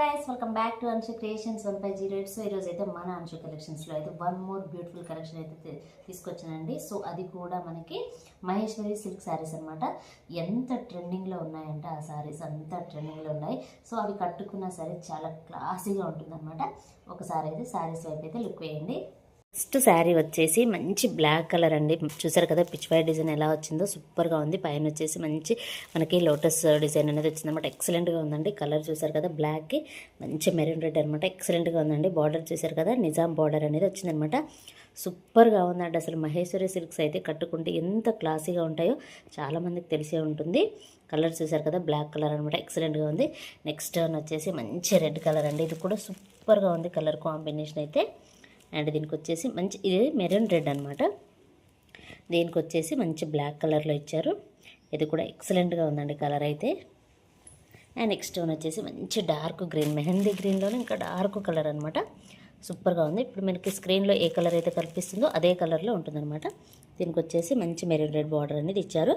Guys, welcome back to Anshu creations 1508. So ఈరోజు అయితే మన అన్షు కలెక్షన్స్లో అయితే వన్ మోర్ బ్యూటిఫుల్ కలెక్షన్ అయితే తీసుకొచ్చానండి. సో అది కూడా మనకి మహేశ్వరి సిల్క్ శారీస్ అనమాట. ఎంత ట్రెండింగ్లో ఉన్నాయంటే ఆ శారీస్ అంత ట్రెండింగ్లో ఉన్నాయి. సో అవి కట్టుకున్నా సరే చాలా క్లాసీగా ఉంటుందన్నమాట. ఒకసారి అయితే శారీస్ వైపు అయితే లుక్ వేయండి. ఫస్ట్ శారీ వచ్చేసి మంచి బ్లాక్ కలర్ అండి. చూసారు కదా పిచ్ వై డిజైన్ ఎలా వచ్చిందో సూపర్గా ఉంది. పైన వచ్చేసి మంచి మనకి లోటస్ డిజైన్ అనేది వచ్చిందన్నమాట. ఎక్సలెంట్గా ఉందండి. కలర్ చూసారు కదా బ్లాక్కి మంచి మెరూన్ రెడ్ అనమాట. ఎక్సలెంట్గా ఉందండి. బార్డర్ చూసారు కదా నిజాం బార్డర్ అనేది వచ్చిందనమాట. సూపర్గా ఉందండి. అసలు మహేశ్వరి సిల్క్స్ అయితే కట్టుకుంటే ఎంత క్లాసీగా ఉంటాయో చాలామందికి తెలిసే ఉంటుంది. కలర్ చూసారు కదా బ్లాక్ కలర్ అనమాట. ఎక్సలెంట్గా ఉంది. నెక్స్ట్ వన్ వచ్చేసి మంచి రెడ్ కలర్ అండి. ఇది కూడా సూపర్గా ఉంది కలర్ కాంబినేషన్ అయితే. అండ్ దీనికి వచ్చేసి మంచి ఇది మెరూన్ రెడ్ అనమాట. దీనికి వచ్చేసి మంచి బ్లాక్ కలర్లో ఇచ్చారు. ఇది కూడా ఎక్సలెంట్గా ఉందండి కలర్ అయితే. అండ్ నెక్స్ట్ వన్ వచ్చేసి మంచి డార్క్ గ్రీన్, మెహందీ గ్రీన్లోనే ఇంకా డార్క్ కలర్ అనమాట. సూపర్గా ఉంది. ఇప్పుడు మనకి స్క్రీన్లో ఏ కలర్ అయితే కనిపిస్తుందో అదే కలర్లో ఉంటుందన్నమాట. దీనికి వచ్చేసి మంచి మెరూన్ రెడ్ బార్డర్ అనేది ఇచ్చారు.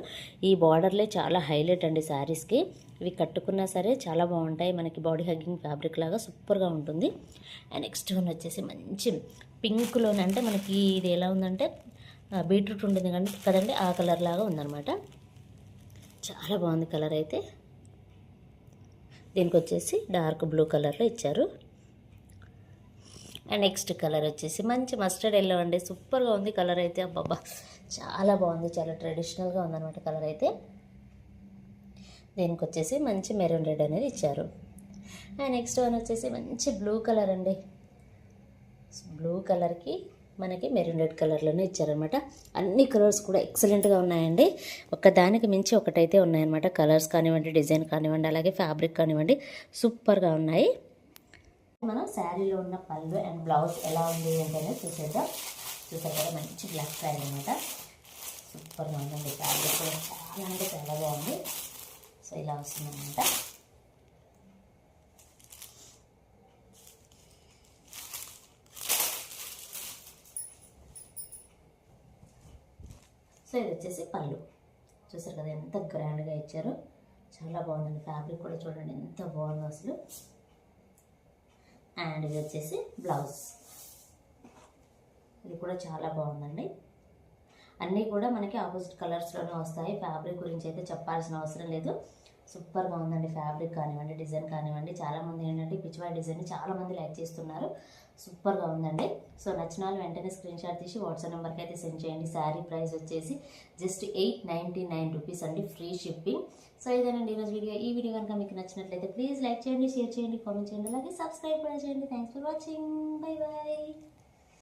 ఈ బార్డర్లే చాలా హైలైట్ అండి శారీస్కి. ఇవి కట్టుకున్నా సరే చాలా బాగుంటాయి. మనకి బాడీ హగ్గింగ్ ఫ్యాబ్రిక్ లాగా సూపర్గా ఉంటుంది. అండ్ నెక్స్ట్ వన్ వచ్చేసి మంచి పింక్లోనే, అంటే మనకి ఇది ఎలా ఉందంటే బీట్రూట్ ఉంటుంది కదండి, ఆ కలర్ లాగా ఉందన్నమాట. చాలా బాగుంది కలర్ అయితే. దీనికి వచ్చేసి డార్క్ బ్లూ కలర్లో ఇచ్చారు. అండ్ నెక్స్ట్ కలర్ వచ్చేసి మంచి మస్టర్డ్ ఎల్లో అండి. సూపర్గా ఉంది కలర్ అయితే. అబ్బాబ్బా చాలా బాగుంది. చాలా ట్రెడిషనల్గా ఉందన్నమాట కలర్ అయితే. దీనికి వచ్చేసి మంచి మెరూన్ రెడ్ అనేది ఇచ్చారు. అండ్ నెక్స్ట్ వన్ వచ్చేసి మంచి బ్లూ కలర్ అండి. బ్లూ కలర్కి మనకి మెరూన్ రెడ్ కలర్లోనే ఇచ్చారనమాట. అన్ని కలర్స్ కూడా ఎక్సలెంట్గా ఉన్నాయండి. ఒకదానికి మించి ఒకటైతే ఉన్నాయన్నమాట. కలర్స్ కానివ్వండి, డిజైన్ కానివ్వండి, అలాగే ఫ్యాబ్రిక్ కానివ్వండి సూపర్గా ఉన్నాయి. మనం శారీలో ఉన్న పళ్ళు అండ్ బ్లౌజ్ ఎలా ఉంది అంటే చూసేద్దాం. చూసారు కదా మంచి బ్లాక్ శారీ అనమాట. సూపర్గా ఉందండి. ఫ్యాబ్రిక్ కూడా చాలా అంటే చాలా బాగుంది. సో ఇలా వస్తుందన్నమాట. సో ఇది వచ్చేసి పళ్ళు. చూసారు కదా ఎంత గ్రాండ్గా ఇచ్చారో. చాలా బాగుందండి. ఫ్యాబ్రిక్ కూడా చూడండి ఎంత బాగుందో అసలు. అండ్ ఇది వచ్చేసి బ్లౌజ్. ఇది కూడా చాలా బాగుందండి. అన్నీ కూడా మనకి ఆపోజిట్ కలర్స్లోనే వస్తాయి. ఫ్యాబ్రిక్ గురించి అయితే చెప్పాల్సిన అవసరం లేదు. సూపర్గా ఉందండి. ఫ్యాబ్రిక్ కానివ్వండి, డిజైన్ కానివ్వండి. చాలామంది ఏంటంటే పిచ్చివాయి డిజైన్ చాలామంది లైక్ చేస్తున్నారు. సూపర్గా ఉందండి. సో నచ్చిన వాళ్ళు వెంటనే స్క్రీన్ షాట్ తీసి వాట్సాప్ నెంబర్కి అయితే సెండ్ చేయండి. శారీ ప్రైస్ వచ్చేసి జస్ట్ 899 రూపీస్ అండి, ఫ్రీ షిప్పింగ్. సో ఇదేనండి ఈరోజు వీడియో. ఈ వీడియో కనుక మీకు నచ్చినట్లయితే ప్లీజ్ లైక్ చేయండి, షేర్ చేయండి, కామెంట్ చేయండి, అలాగే సబ్స్క్రైబ్ కూడా చేయండి. Thanks for watching. Bye bye.